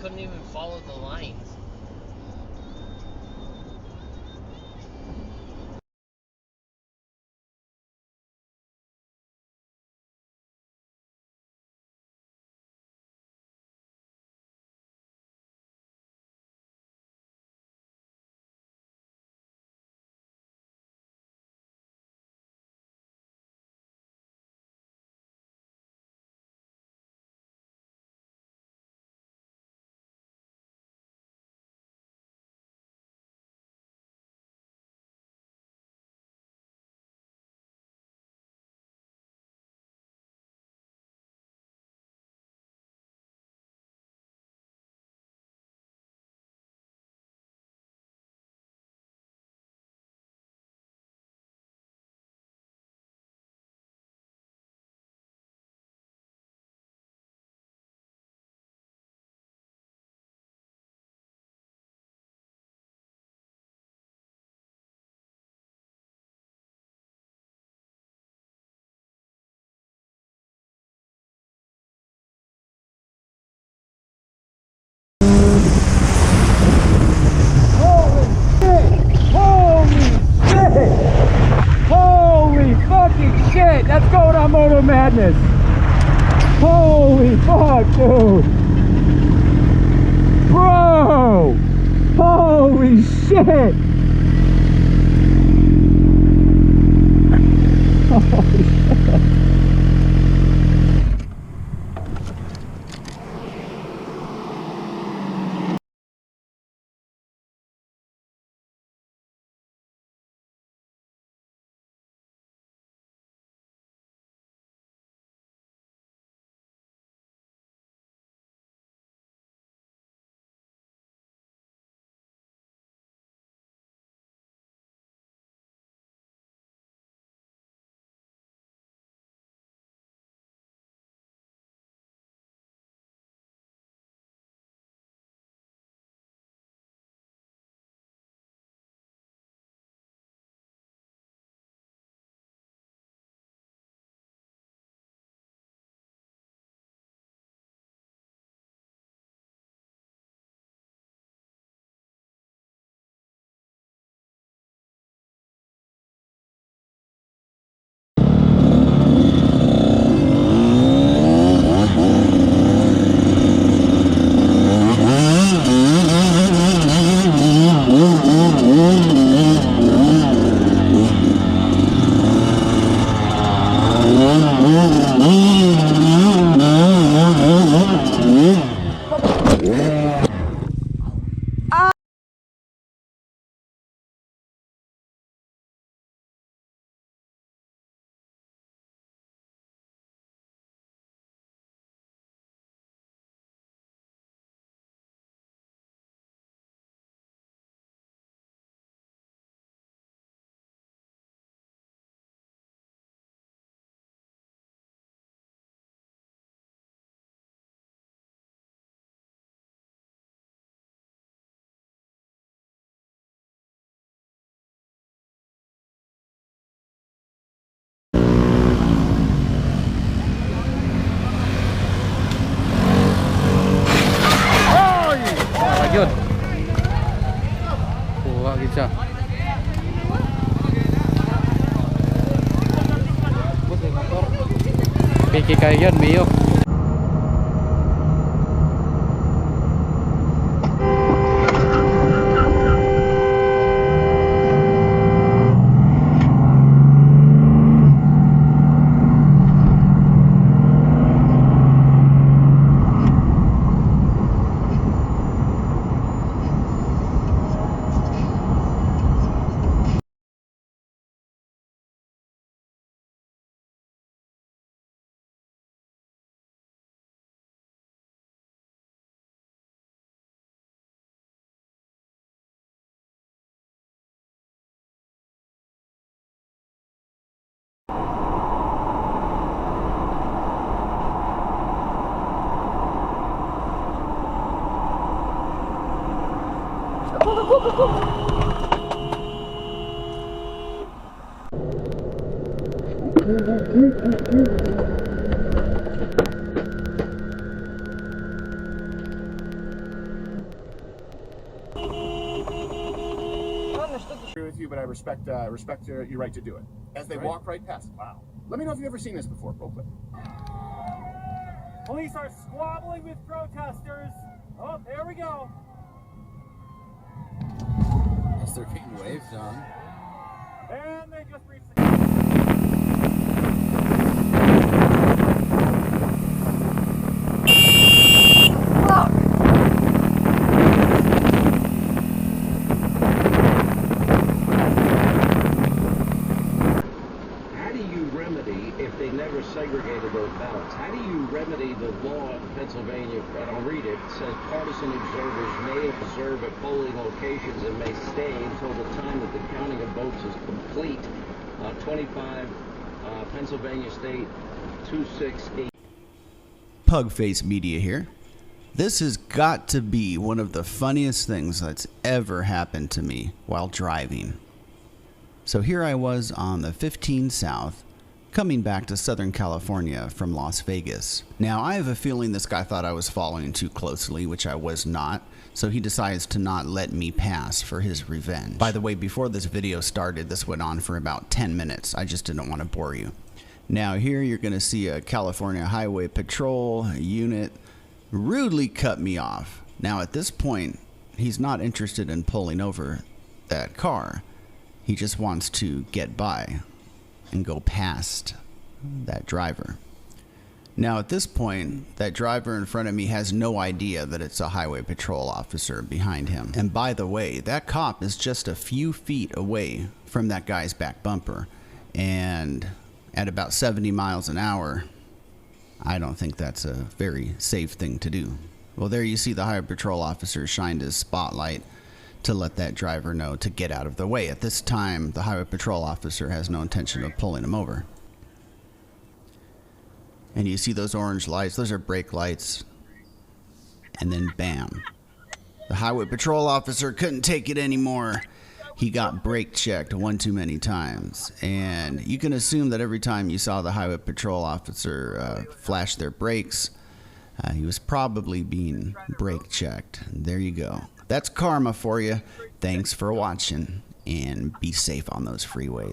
couldn't even follow the lines. That's going on Moto Madness. Holy fuck, dude. Bro. Holy shit. Holy shit. Yun. Kuha gid siya. Piki kayo yun, Mio. with you, but I respect your right to do it. As they walk right past. Wow. Let me know if you've ever seen this before. Roll clip. Police are squabbling with protesters. Oh, there we go. As they're being waved on. And they just reached the... If they never segregated those ballots, how do you remedy the law in Pennsylvania? And I'll read it. It says partisan observers may observe at polling locations and may stay until the time that the counting of votes is complete. 25 Pennsylvania State 268. PugFace Media here. This has got to be one of the funniest things that's ever happened to me while driving. So here I was on the 15 South, coming back to Southern California from Las Vegas. Now, I have a feeling this guy thought I was following too closely, which I was not, so he decides to not let me pass for his revenge. By the way, before this video started, this went on for about 10 minutes. I just didn't want to bore you. Now, here you're going to see a California Highway Patrol unit rudely cut me off. Now, at this point, he's not interested in pulling over that car. He just wants to get by and go past that driver. Now at this point, that driver in front of me has no idea that it's a highway patrol officer behind him. And by the way, that cop is just a few feet away from that guy's back bumper. And at about 70 miles an hour, I don't think that's a very safe thing to do. Well, there you see the highway patrol officer shined his spotlight to let that driver know to get out of the way. At this time, the highway patrol officer has no intention of pulling him over. And you see those orange lights, those are brake lights. And then bam. The highway patrol officer couldn't take it anymore. He got brake checked one too many times. And you can assume that every time you saw the highway patrol officer flash their brakes, he was probably being brake checked. There you go. That's karma for you. Thanks for watching, and be safe on those freeways.